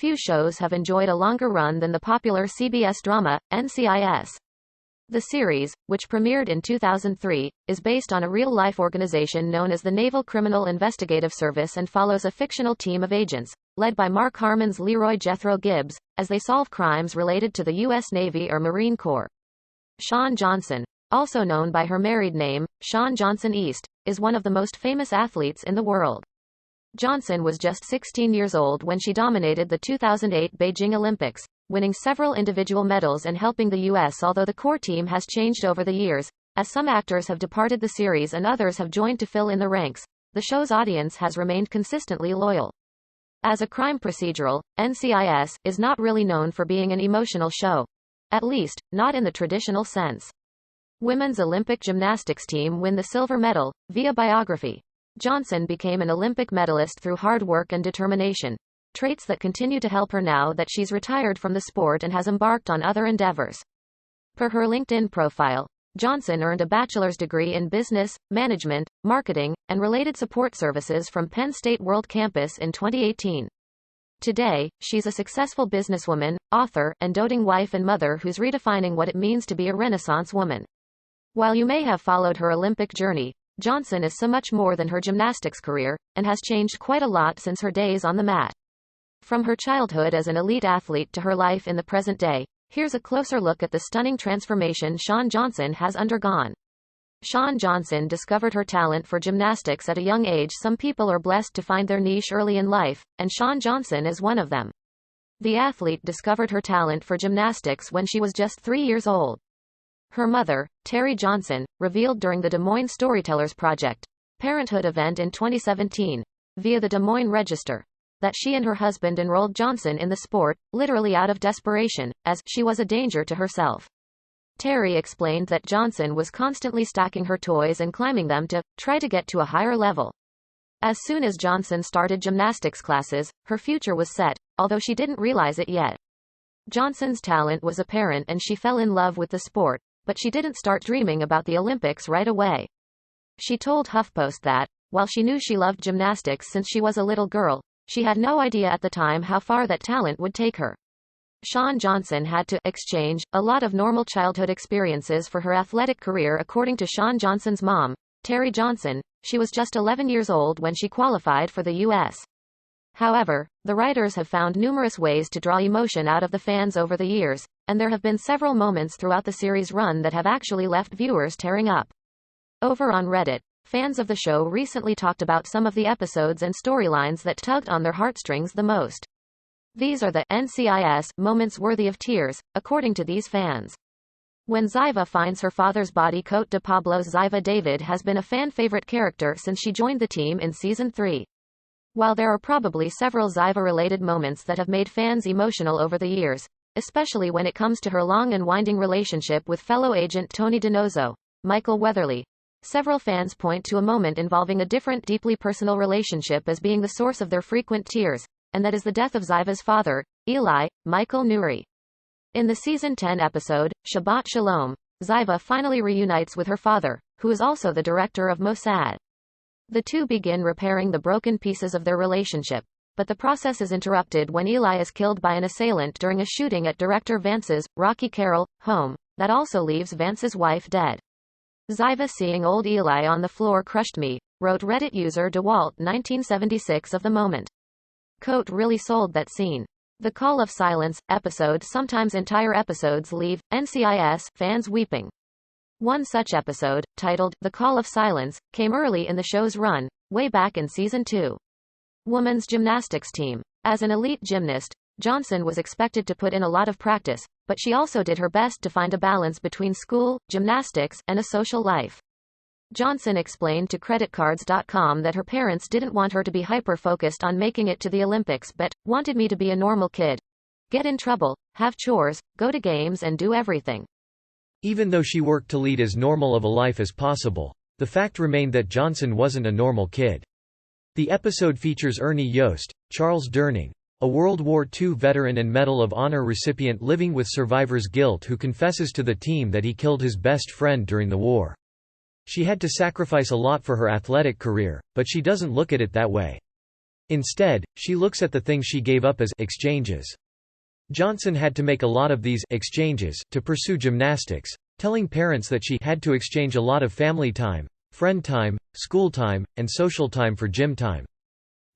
few shows have enjoyed a longer run than the popular CBS drama, Ncis. The series, which premiered in 2003, is based on a real-life organization known as the Naval Criminal Investigative Service and follows a fictional team of agents, led by Mark Harmon's Leroy Jethro Gibbs, as they solve crimes related to the U.S. Navy or Marine Corps. Shawn Johnson, also known by her married name, Shawn Johnson East, is one of the most famous athletes in the world. Johnson was just 16 years old when she dominated the 2008 Beijing Olympics, winning several individual medals and helping the U.S. Although the core team has changed over the years, as some actors have departed the series and others have joined to fill in the ranks, the show's audience has remained consistently loyal. As a crime procedural, Ncis is not really known for being an emotional show. At least, not in the traditional sense. Women's Olympic Gymnastics Team win the silver medal, via Biography. Johnson became an Olympic medalist through hard work and determination, traits that continue to help her now that she's retired from the sport and has embarked on other endeavors. Per her LinkedIn profile, Johnson earned a bachelor's degree in business, management, marketing, and related support services from Penn State World Campus in 2018. Today, she's a successful businesswoman, author, and doting wife and mother who's redefining what it means to be a Renaissance woman. While you may have followed her Olympic journey, Johnson is so much more than her gymnastics career, and has changed quite a lot since her days on the mat. From her childhood as an elite athlete to her life in the present day, here's a closer look at the stunning transformation Shawn Johnson has undergone. Shawn Johnson discovered her talent for gymnastics at a young age. Some people are blessed to find their niche early in life, and Shawn Johnson is one of them. The athlete discovered her talent for gymnastics when she was just 3 years old. Her mother, Terry Johnson, revealed during the Des Moines Storytellers Project Parenthood event in 2017, via the Des Moines Register, that she and her husband enrolled Johnson in the sport, literally out of desperation, as she was a danger to herself. Terry explained that Johnson was constantly stacking her toys and climbing them to try to get to a higher level. As soon as Johnson started gymnastics classes, her future was set, although she didn't realize it yet. Johnson's talent was apparent and she fell in love with the sport, but she didn't start dreaming about the Olympics right away. She told HuffPost that, while she knew she loved gymnastics since she was a little girl, she had no idea at the time how far that talent would take her. Shawn Johnson had to exchange a lot of normal childhood experiences for her athletic career. According to Shawn Johnson's mom, Terry Johnson, she was just 11 years old when she qualified for the U.S. However, the writers have found numerous ways to draw emotion out of the fans over the years, and there have been several moments throughout the series' run that have actually left viewers tearing up. Over on Reddit, fans of the show recently talked about some of the episodes and storylines that tugged on their heartstrings the most. These are the Ncis moments worthy of tears, according to these fans. When Ziva finds her father's body, Cote de Pablo's Ziva David has been a fan-favorite character since she joined the team in Season 3. While there are probably several Ziva-related moments that have made fans emotional over the years, especially when it comes to her long and winding relationship with fellow agent Tony DiNozzo, Michael Weatherly, several fans point to a moment involving a different deeply personal relationship as being the source of their frequent tears, and that is the death of Ziva's father, Eli, Michael Nuri. In the Season 10 episode, Shabbat Shalom, Ziva finally reunites with her father, who is also the director of Mossad. The two begin repairing the broken pieces of their relationship, but the process is interrupted when Eli is killed by an assailant during a shooting at director Vance's, Rocky Carroll, home, that also leaves Vance's wife dead. Ziva seeing old Eli on the floor crushed me, wrote Reddit user DeWalt 1976 of the moment. Cote really sold that scene. The Call of Silence episode, sometimes entire episodes leave Ncis fans weeping. One such episode, titled The Call of Silence, came early in the show's run, way back in Season 2. Women's Gymnastics Team. As an elite gymnast, Johnson was expected to put in a lot of practice, but she also did her best to find a balance between school, gymnastics, and a social life. Johnson explained to creditcards.com that her parents didn't want her to be hyper-focused on making it to the Olympics but wanted me to be a normal kid. Get in trouble, have chores, go to games and do everything. Even though she worked to lead as normal of a life as possible, the fact remained that Johnson wasn't a normal kid. The episode features Ernie Yost, Charles Durning, a World War II veteran and Medal of Honor recipient living with survivor's guilt who confesses to the team that he killed his best friend during the war. She had to sacrifice a lot for her athletic career, but she doesn't look at it that way. Instead, she looks at the things she gave up as exchanges. Johnson had to make a lot of these exchanges to pursue gymnastics, telling parents that she had to exchange a lot of family time, friend time, school time, and social time for gym time.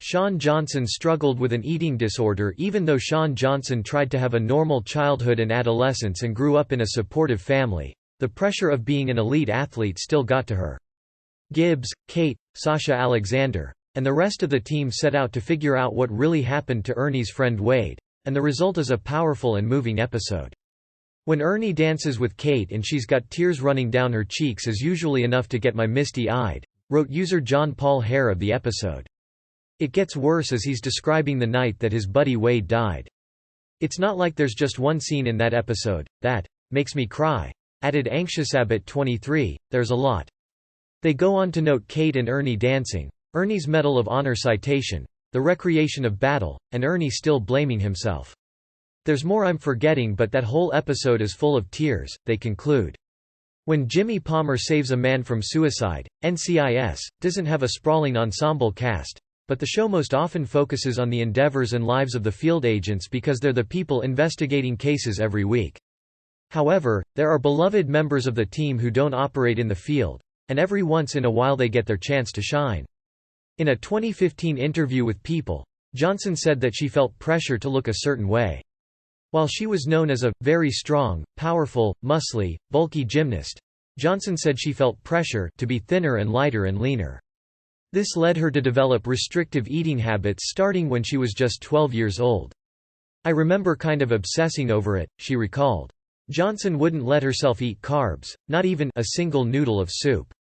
Shawn Johnson struggled with an eating disorder even though Shawn Johnson tried to have a normal childhood and adolescence and grew up in a supportive family. The pressure of being an elite athlete still got to her. Gibbs, Kate, Sasha Alexander, and the rest of the team set out to figure out what really happened to Ernie's friend Wade, and the result is a powerful and moving episode. When Ernie dances with Kate and she's got tears running down her cheeks is usually enough to get my misty-eyed, wrote user John Paul Hare of the episode. It gets worse as he's describing the night that his buddy Wade died. It's not like there's just one scene in that episode that makes me cry, added Ncis 23, there's a lot. They go on to note Kate and Ernie dancing, Ernie's Medal of Honor citation, the recreation of battle, and Ernie still blaming himself. There's more I'm forgetting, but that whole episode is full of tears, they conclude. When Jimmy Palmer saves a man from suicide, Ncis doesn't have a sprawling ensemble cast, but the show most often focuses on the endeavors and lives of the field agents because they're the people investigating cases every week. However, there are beloved members of the team who don't operate in the field, and every once in a while they get their chance to shine. In a 2015 interview with People, Johnson said that she felt pressure to look a certain way. While she was known as a very strong, powerful, muscly, bulky gymnast, Johnson said she felt pressure to be thinner and lighter and leaner. This led her to develop restrictive eating habits starting when she was just 12 years old. I remember kind of obsessing over it, she recalled. Johnson wouldn't let herself eat carbs, not even a single noodle of soup.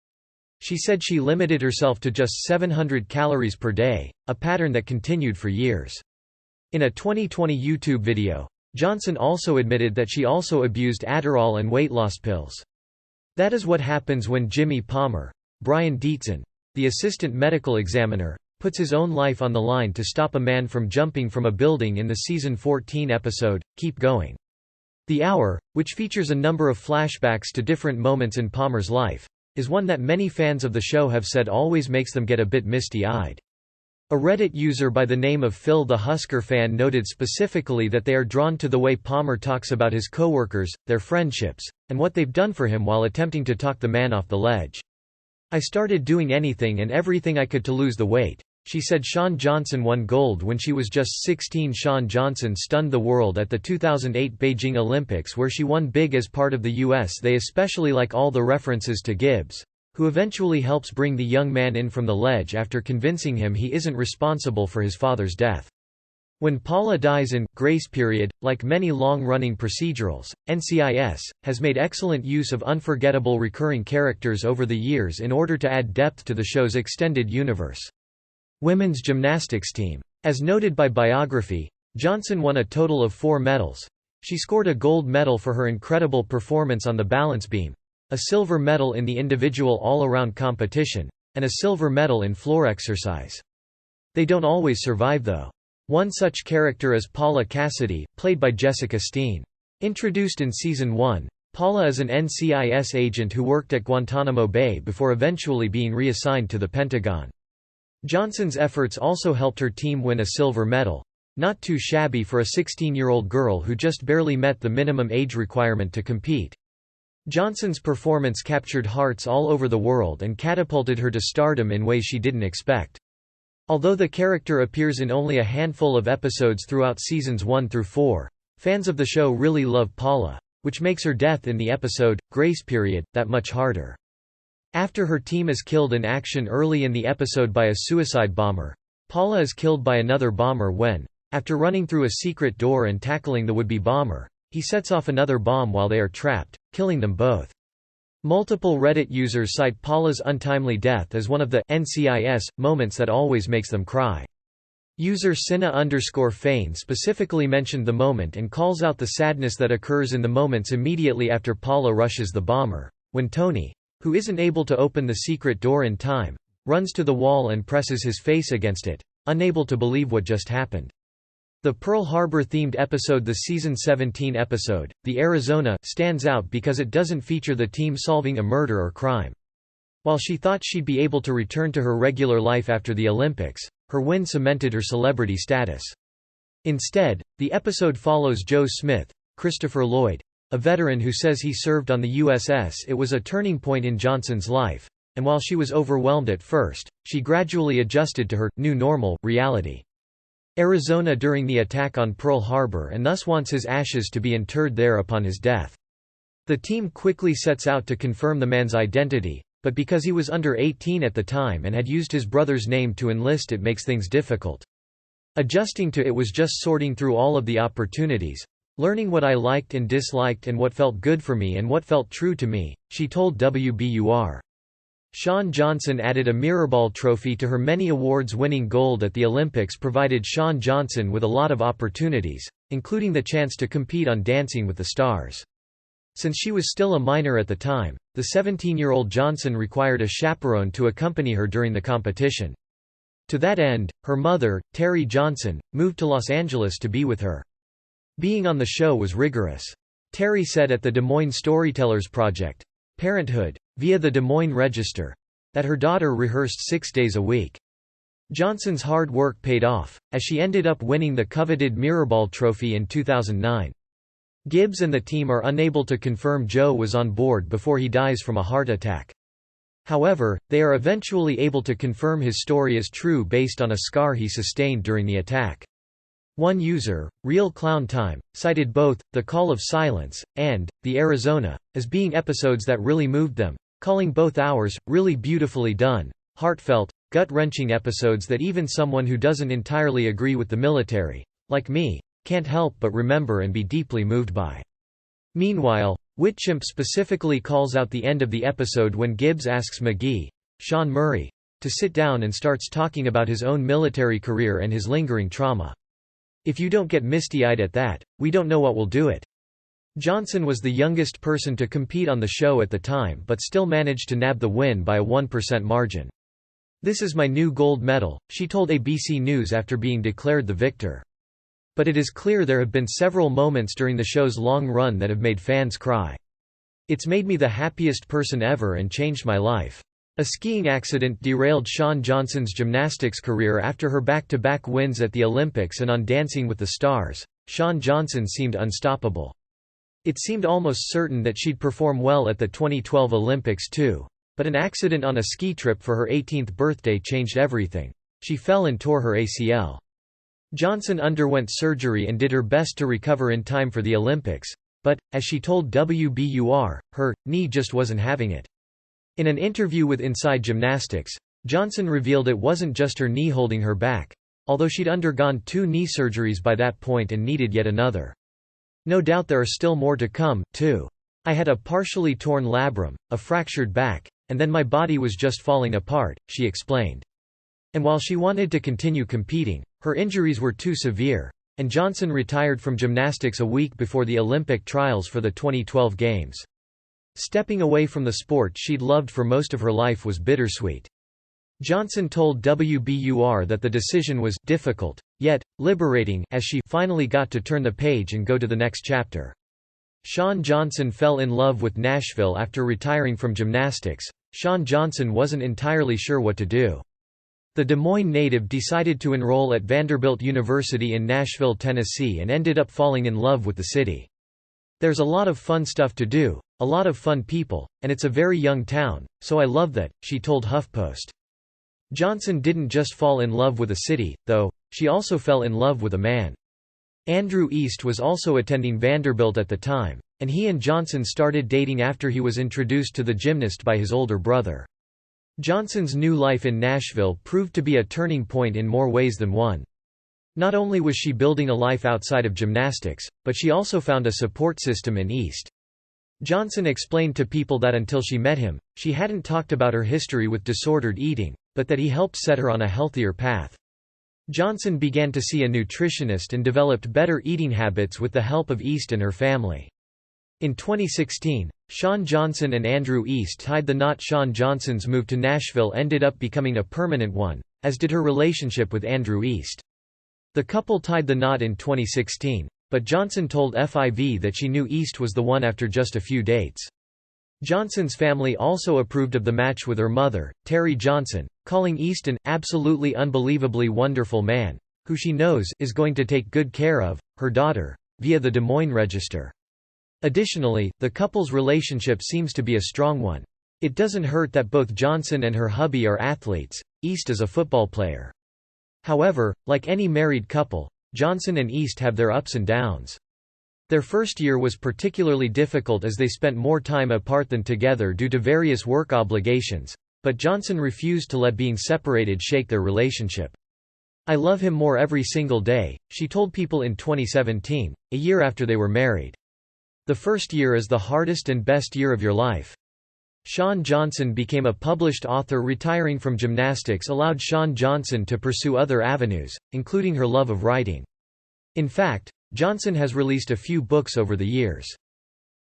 She said she limited herself to just 700 calories per day, a pattern that continued for years. In a 2020 YouTube video, Johnson also admitted that she also abused Adderall and weight loss pills. That is what happens when Jimmy Palmer, Brian Dietzen, the assistant medical examiner, puts his own life on the line to stop a man from jumping from a building in the season 14 episode, Keep Going. The Hour, which features a number of flashbacks to different moments in Palmer's life, is one that many fans of the show have said always makes them get a bit misty-eyed. A Reddit user by the name of Phil the Husker fan noted specifically that they are drawn to the way Palmer talks about his coworkers, their friendships, and what they've done for him while attempting to talk the man off the ledge. I started doing anything and everything I could to lose the weight, she said. Shawn Johnson won gold when she was just 16. Shawn Johnson stunned the world at the 2008 Beijing Olympics where she won big as part of the US. They especially like all the references to Gibbs, who eventually helps bring the young man in from the ledge after convincing him he isn't responsible for his father's death. When Paula dies in Grace Period, like many long-running procedurals, Ncis has made excellent use of unforgettable recurring characters over the years in order to add depth to the show's extended universe. Women's Gymnastics Team. As noted by Biography, Johnson won a total of 4 medals. She scored a gold medal for her incredible performance on the balance beam, a silver medal in the individual all-around competition, and a silver medal in floor exercise. They don't always survive though. One such character is Paula Cassidy, played by Jessica Steen. Introduced in Season 1, Paula is an Ncis agent who worked at Guantanamo Bay before eventually being reassigned to the Pentagon. Johnson's efforts also helped her team win a silver medal. Not too shabby for a 16-year-old girl who just barely met the minimum age requirement to compete. Johnson's performance captured hearts all over the world and catapulted her to stardom in ways she didn't expect. Although the character appears in only a handful of episodes throughout seasons 1 through 4, fans of the show really love Paula, which makes her death in the episode, Grace Period, that much harder. After her team is killed in action early in the episode by a suicide bomber, Paula is killed by another bomber when, after running through a secret door and tackling the would-be bomber, he sets off another bomb while they are trapped, killing them both. Multiple Reddit users cite Paula's untimely death as one of the Ncis moments that always makes them cry. User Cinna_Fane specifically mentioned the moment and calls out the sadness that occurs in the moments immediately after Paula rushes the bomber, when Tony, who isn't able to open the secret door in time, runs to the wall and presses his face against it, unable to believe what just happened. The Pearl Harbor-themed episode, the Season 17 episode, The Arizona, stands out because it doesn't feature the team solving a murder or crime. While she thought she'd be able to return to her regular life after the Olympics, her win cemented her celebrity status. Instead, the episode follows Joe Smith, Christopher Lloyd, a veteran who says he served on the USS. It was a turning point in Johnson's life, and while she was overwhelmed at first, she gradually adjusted to her new normal reality. Arizona during the attack on Pearl Harbor, and thus wants his ashes to be interred there upon his death. The team quickly sets out to confirm the man's identity, but because he was under 18 at the time and had used his brother's name to enlist, it makes things difficult. Adjusting to it was just sorting through all of the opportunities, learning what I liked and disliked and what felt good for me and what felt true to me, she told WBUR. Shawn Johnson added a Mirrorball trophy to her many awards. Winning gold at the Olympics provided Shawn Johnson with a lot of opportunities, including the chance to compete on Dancing with the Stars. Since she was still a minor at the time, the 17-year-old Johnson required a chaperone to accompany her during the competition. To that end, her mother, Terry Johnson, moved to Los Angeles to be with her. Being on the show was rigorous. Terry said at the Des Moines Storytellers Project, Parenthood, via the Des Moines Register, that her daughter rehearsed 6 days a week. Johnson's hard work paid off, as she ended up winning the coveted Mirrorball trophy in 2009. Gibbs and the team are unable to confirm Joe was on board before he dies from a heart attack. However, they are eventually able to confirm his story is true based on a scar he sustained during the attack. One user, Real Clown Time, cited both The Call of Silence and The Arizona as being episodes that really moved them, calling both hours really beautifully done, heartfelt, gut-wrenching episodes that even someone who doesn't entirely agree with the military, like me, can't help but remember and be deeply moved by. Meanwhile, Whitchamp specifically calls out the end of the episode when Gibbs asks McGee, Sean Murray, to sit down and starts talking about his own military career and his lingering trauma. If you don't get misty-eyed at that, we don't know what will do it. Johnson was the youngest person to compete on the show at the time but still managed to nab the win by a 1% margin. This is my new gold medal, she told ABC News after being declared the victor. But it is clear there have been several moments during the show's long run that have made fans cry. It's made me the happiest person ever and changed my life. A skiing accident derailed Shawn Johnson's gymnastics career after her back-to-back wins at the Olympics and on Dancing with the Stars. Shawn Johnson seemed unstoppable. It seemed almost certain that she'd perform well at the 2012 Olympics too. But an accident on a ski trip for her 18th birthday changed everything. She fell and tore her ACL. Johnson underwent surgery and did her best to recover in time for the Olympics, but, as she told WBUR, her knee just wasn't having it. In an interview with Inside Gymnastics, Johnson revealed it wasn't just her knee holding her back, although she'd undergone 2 knee surgeries by that point and needed yet another. No doubt there are still more to come, too. I had a partially torn labrum, a fractured back, and then my body was just falling apart, she explained. And while she wanted to continue competing, her injuries were too severe, and Johnson retired from gymnastics a week before the Olympic trials for the 2012 Games. Stepping away from the sport she'd loved for most of her life was bittersweet. Johnson told WBUR that the decision was difficult, yet liberating, as she finally got to turn the page and go to the next chapter. Shawn Johnson fell in love with Nashville after retiring from gymnastics. Shawn Johnson wasn't entirely sure what to do. The Des Moines native decided to enroll at Vanderbilt University in Nashville, Tennessee, and ended up falling in love with the city. There's a lot of fun stuff to do, a lot of fun people, and it's a very young town, so I love that, she told HuffPost. Johnson didn't just fall in love with a city, though, she also fell in love with a man. Andrew East was also attending Vanderbilt at the time, and he and Johnson started dating after he was introduced to the gymnast by his older brother. Johnson's new life in Nashville proved to be a turning point in more ways than one. Not only was she building a life outside of gymnastics, but she also found a support system in East. Johnson explained to People that until she met him, she hadn't talked about her history with disordered eating, but that he helped set her on a healthier path. Johnson began to see a nutritionist and developed better eating habits with the help of East and her family. In 2016, Shawn Johnson and Andrew East tied the knot. Shawn Johnson's move to Nashville ended up becoming a permanent one, as did her relationship with Andrew East. The couple tied the knot in 2016, but Johnson told FIV that she knew East was the one after just a few dates. Johnson's family also approved of the match with her mother, Terry Johnson, calling East an absolutely unbelievably wonderful man, who she knows is going to take good care of her daughter, via the Des Moines Register. Additionally, the couple's relationship seems to be a strong one. It doesn't hurt that both Johnson and her hubby are athletes. East is a football player. However, like any married couple, Johnson and East have their ups and downs. Their first year was particularly difficult as they spent more time apart than together due to various work obligations, but Johnson refused to let being separated shake their relationship. "I love him more every single day," she told People in 2017, a year after they were married. "The first year is the hardest and best year of your life." Shawn Johnson became a published author. Retiring from gymnastics allowed Shawn Johnson to pursue other avenues, including her love of writing. In fact, Johnson has released a few books over the years.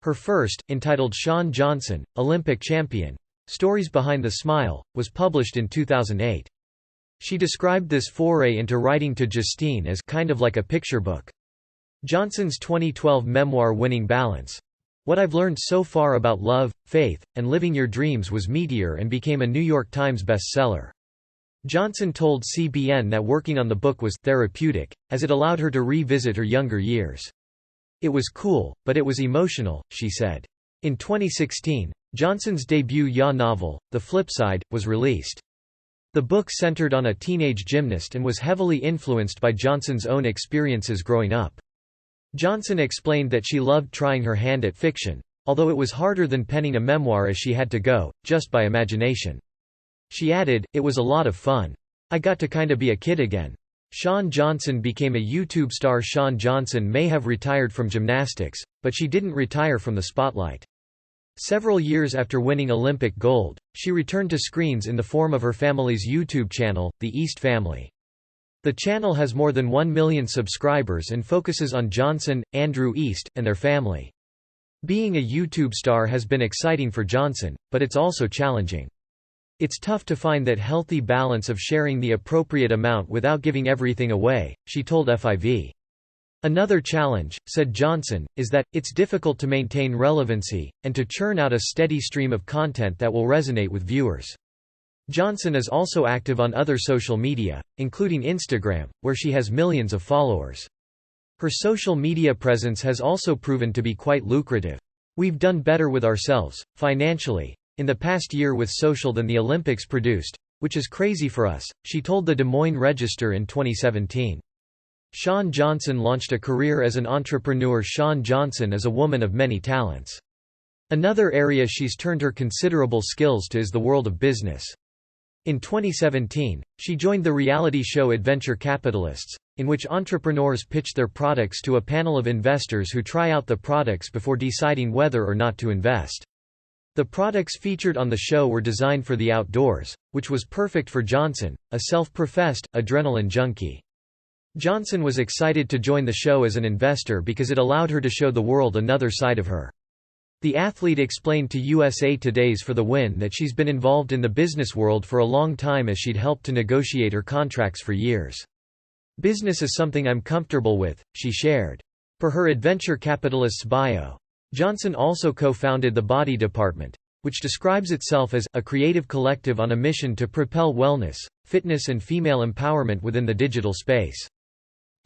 Her first, entitled Shawn Johnson, Olympic Champion: Stories Behind the Smile, was published in 2008. She described this foray into writing to Justine as kind of like a picture book. Johnson's 2012 memoir Winning Balance: What I've Learned So Far About Love, Faith, and Living Your Dreams was meteor and became a New York Times bestseller. Johnson told CBN that working on the book was therapeutic, as it allowed her to revisit her younger years. "It was cool, but it was emotional," she said. In 2016, Johnson's debut novel, The Flipside, was released. The book centered on a teenage gymnast and was heavily influenced by Johnson's own experiences growing up. Johnson explained that she loved trying her hand at fiction, although it was harder than penning a memoir as she had to go, just by imagination. She added, "It was a lot of fun. I got to kinda be a kid again." Shawn Johnson became a YouTube star. Shawn Johnson may have retired from gymnastics, but she didn't retire from the spotlight. Several years after winning Olympic gold, she returned to screens in the form of her family's YouTube channel, The East Family. The channel has more than 1 million subscribers and focuses on Johnson, Andrew East, and their family. Being a YouTube star has been exciting for Johnson, but it's also challenging. "It's tough to find that healthy balance of sharing the appropriate amount without giving everything away," she told FIV. "Another challenge," said Johnson, "is that, it's difficult to maintain relevancy, and to churn out a steady stream of content that will resonate with viewers." Johnson is also active on other social media, including Instagram, where she has millions of followers. Her social media presence has also proven to be quite lucrative. "We've done better with ourselves, financially, in the past year with social than the Olympics produced, which is crazy for us," she told the Des Moines Register in 2017. Shawn Johnson launched a career as an entrepreneur. Shawn Johnson is a woman of many talents. Another area she's turned her considerable skills to is the world of business. In 2017, she joined the reality show Adventure Capitalists, in which entrepreneurs pitch their products to a panel of investors who try out the products before deciding whether or not to invest. The products featured on the show were designed for the outdoors, which was perfect for Johnson, a self-professed adrenaline junkie. Johnson was excited to join the show as an investor because it allowed her to show the world another side of her. The athlete explained to USA Today's For the Win that she's been involved in the business world for a long time as she'd helped to negotiate her contracts for years. "Business is something I'm comfortable with," she shared. Per her Adventure Capitalists bio, Johnson also co-founded the Body Department, which describes itself as a creative collective on a mission to propel wellness, fitness and female empowerment within the digital space.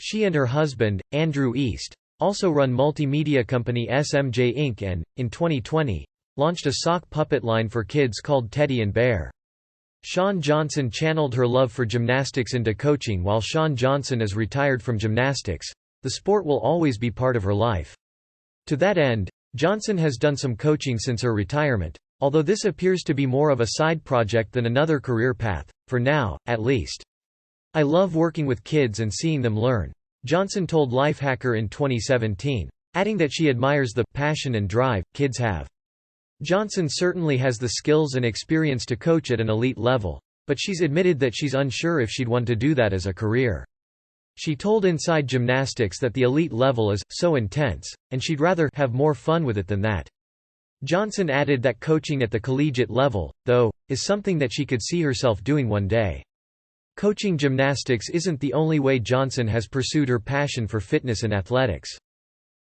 She and her husband, Andrew East, also run multimedia company SMJ Inc. and, in 2020, launched a sock puppet line for kids called Teddy and Bear. Shawn Johnson channeled her love for gymnastics into coaching. While Shawn Johnson is retired from gymnastics, the sport will always be part of her life. To that end, Johnson has done some coaching since her retirement, although this appears to be more of a side project than another career path, for now, at least. "I love working with kids and seeing them learn," Johnson told Lifehacker in 2017, adding that she admires the passion and drive kids have. Johnson certainly has the skills and experience to coach at an elite level, but she's admitted that she's unsure if she'd want to do that as a career. She told Inside Gymnastics that the elite level is so intense, and she'd rather have more fun with it than that. Johnson added that coaching at the collegiate level, though, is something that she could see herself doing one day. Coaching gymnastics isn't the only way Johnson has pursued her passion for fitness and athletics.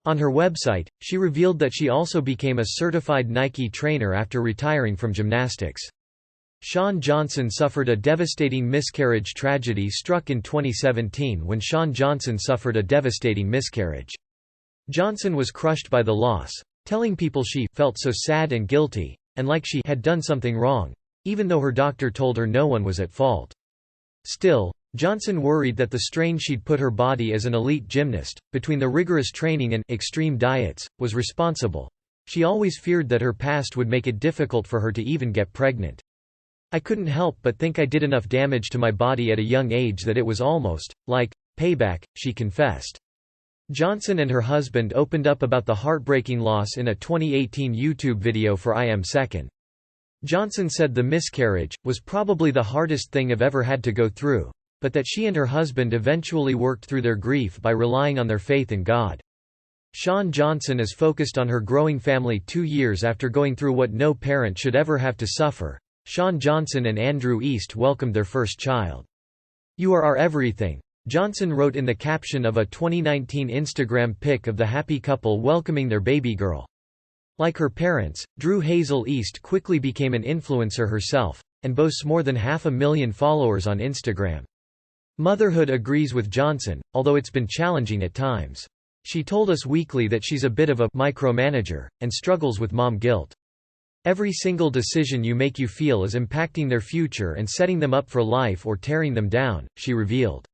On her website, she revealed that she also became a certified Nike trainer after retiring from gymnastics. Shawn Johnson suffered a devastating miscarriage. Tragedy struck in 2017 when Shawn Johnson suffered a devastating miscarriage. Johnson was crushed by the loss, telling people she felt so sad and guilty, and like she had done something wrong, even though her doctor told her no one was at fault. Still, Johnson worried that the strain she'd put her body as an elite gymnast, between the rigorous training and extreme diets, was responsible. She always feared that her past would make it difficult for her to even get pregnant. "I couldn't help but think I did enough damage to my body at a young age that it was almost like payback," she confessed. Johnson and her husband opened up about the heartbreaking loss in a 2018 YouTube video for I Am Second. Johnson said the miscarriage was probably the hardest thing I've ever had to go through, but that she and her husband eventually worked through their grief by relying on their faith in God. Shawn Johnson is focused on her growing family 2 years after going through what no parent should ever have to suffer. Shawn Johnson and Andrew East welcomed their first child. "You are our everything," Johnson wrote in the caption of a 2019 Instagram pic of the happy couple welcoming their baby girl. Like her parents, Drew Hazel East quickly became an influencer herself, and boasts more than 500,000 followers on Instagram. Motherhood agrees with Johnson, although it's been challenging at times. She told Us Weekly that she's a bit of a micromanager, and struggles with mom guilt. "Every single decision you make you feel is impacting their future and setting them up for life or tearing them down," she revealed.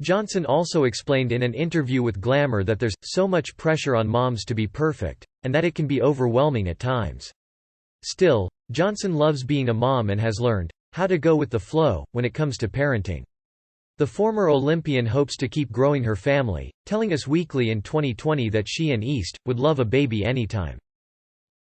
Johnson also explained in an interview with Glamour that there's so much pressure on moms to be perfect, and that it can be overwhelming at times. Still, Johnson loves being a mom and has learned how to go with the flow when it comes to parenting. The former Olympian hopes to keep growing her family, telling Us Weekly in 2020 that she and East would love a baby anytime.